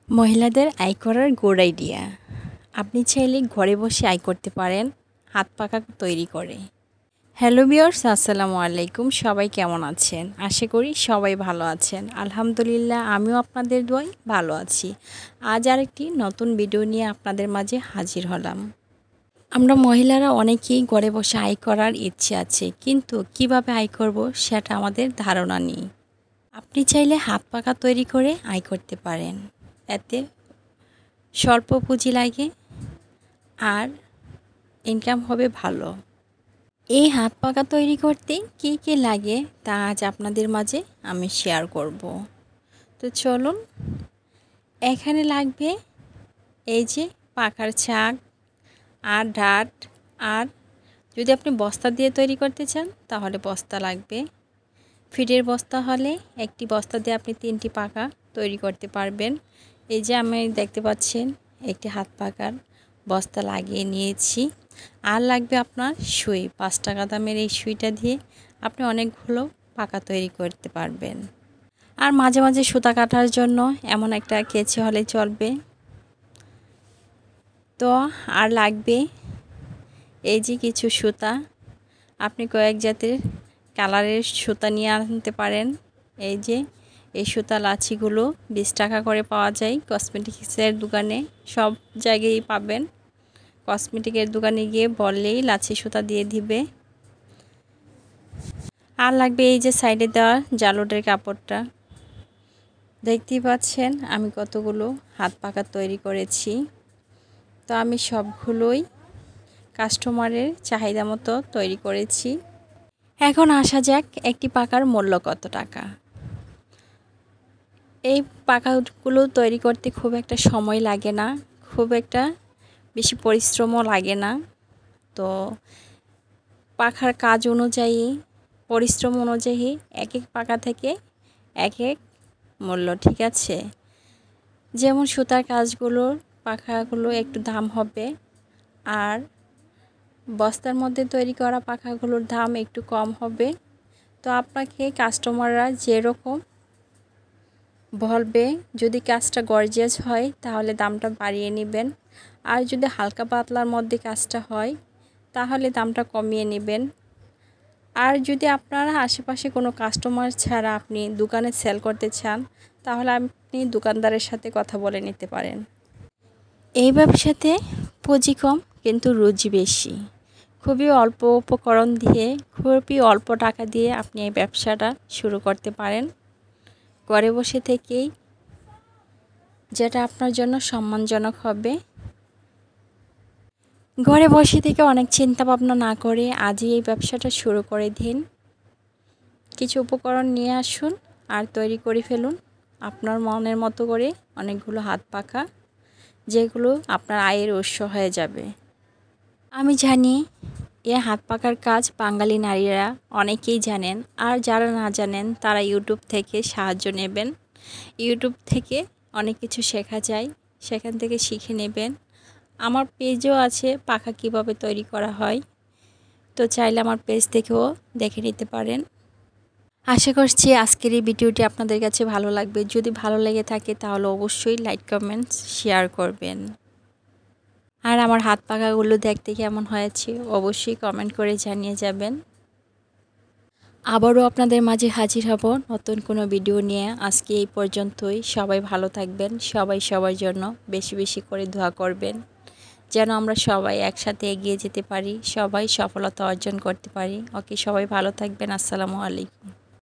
মহিলাদের আয় করার গুড আইডিয়া। আপনি চাইলে ঘরে বসে আয় করতে পারেন হাত পাখা তৈরি করে। হ্যালো ভিউয়ার্স, আসসালামু আলাইকুম। সবাই কেমন আছেন? আশা করি সবাই ভালো আছেন। আলহামদুলিল্লাহ, আমিও আপনাদের দোয়ায় ভালো আছি। আজ আরেকটি নতুন ভিডিও নিয়ে আপনাদের মাঝে হাজির হলাম। আমরা মহিলারা অনেকেই ঘরে বসে আয় করার ইচ্ছে আছে, কিন্তু কিভাবে আয় করব সেটা আমাদের ধারণা নেই। আপনি চাইলে হাত পাখা তৈরি করে আয় করতে পারেন। এতে স্বল্প পুঁজি লাগে আর ইনকাম হবে ভালো। এই হাত পাখা তৈরি করতে কী কী লাগে তা আজ আপনাদের মাঝে আমি শেয়ার করব। তো চলুন, এখানে লাগবে এই যে পাখার ছাক আর ডাট, আর যদি আপনি বস্তা দিয়ে তৈরি করতে চান তাহলে বস্তা লাগবে। ফিডের বস্তা হলে একটি বস্তা দিয়ে আপনি 3টি পাখা তৈরি করতে পারবেন। এই যে আমি দেখতে পাচ্ছেন একটি হাত পাখার বস্তা লাগিয়ে নিয়েছি। আর লাগবে আপনার সুই। 5 টাকা দামের এই সুইটা দিয়ে আপনি অনেকগুলো পাখা তৈরি করতে পারবেন। আর মাঝে মাঝে সুতা কাটার জন্য এমন একটা কেচি হলে চলবে। তো আর লাগবে এই যে কিছু সুতা। আপনি কয়েক জাতের কালারের সুতা নিয়ে আনতে পারেন। এই সুতা লাছিগুলো 20 টাকা করে পাওয়া যায় কসমেটিক্সের দোকানে। সব জায়গায় পাবেন। কসমেটিকের দোকানে গিয়ে বললেই লাছি সুতা দিয়ে দিবে। আর লাগবে এই যে সাইডে দেওয়া জালুটের কাপড়টা। দেখতেই পাচ্ছেন আমি কতগুলো হাত পাখা তৈরি করেছি। তো আমি সবগুলোই কাস্টমারের চাহিদা মতো তৈরি করেছি। এখন আসা যাক একটি পাখার মূল্য কত টাকা। এই পাখাগুলো তৈরি করতে খুব একটা সময় লাগে না, খুব একটা বেশি পরিশ্রমও লাগে না। তো পাখার কাজ অনুযায়ী, পরিশ্রম অনুযায়ী এক এক পাখা থেকে এক এক মূল্য, ঠিক আছে? যেমন সুতার কাজগুলোর পাখাগুলো একটু দাম হবে, আর বস্তার মধ্যে তৈরি করা পাখাগুলোর দাম একটু কম হবে। তো আপনাকে কাস্টমাররা যেরকম বলবে, যদি কাজটা গর্জিয়াস হয় তাহলে দামটা বাড়িয়ে নেবেন, আর যদি হালকা পাতলার মধ্যে কাজটা হয় তাহলে দামটা কমিয়ে নেবেন। আর যদি আপনারা আশেপাশে কোনো কাস্টমার ছাড়া আপনি দোকানে সেল করতে চান তাহলে আপনি দোকানদারের সাথে কথা বলে নিতে পারেন। এই ব্যবসাতে পুঁজি কম কিন্তু রুজি বেশি। খুবই অল্প উপকরণ দিয়ে, খুবই অল্প টাকা দিয়ে আপনি এই ব্যবসাটা শুরু করতে পারেন ঘরে বসে থেকেই, যেটা আপনার জন্য সম্মানজনক হবে। ঘরে বসে থেকে অনেক চিন্তা ভাবনা না করে আজই এই ব্যবসাটা শুরু করে দিন। কিছু উপকরণ নিয়ে আসুন আর তৈরি করে ফেলুন আপনার মনের মতো করে অনেকগুলো হাত পাখা, যেগুলো আপনার আয়ের উৎস হয়ে যাবে। আমি জানি এই হাত পাখার কাজ বাঙালি নারীরা অনেকেই জানেন, আর যারা না জানেন তারা ইউটিউব থেকে সাহায্য নেবেন। ইউটিউব থেকে অনেক কিছু শেখা যায়, সেখান থেকে শিখে নেবেন। আমার পেজও আছে পাখা কিভাবে তৈরি করা হয়, তো চাইলে আমার পেজ থেকেও দেখে নিতে পারেন। আশা করছি আজকের এই ভিডিওটি আপনাদের কাছে ভালো লাগবে। যদি ভালো লেগে থাকে তাহলে অবশ্যই লাইক, কমেন্টস, শেয়ার করবেন। আর আমার হাত পাখাগুলো দেখতে কেমন হয়েছে অবশ্যই কমেন্ট করে জানিয়ে যাবেন। আবারও আপনাদের মাঝে হাজির হব নতুন কোনো ভিডিও নিয়ে। আজকে এই পর্যন্তই। সবাই ভালো থাকবেন। সবাই সবার জন্য বেশি বেশি করে দোয়া করবেন, যেন আমরা সবাই একসাথে এগিয়ে যেতে পারি, সবাই সফলতা অর্জন করতে পারি। ওকে, সবাই ভালো থাকবেন। আসসালামু আলাইকুম।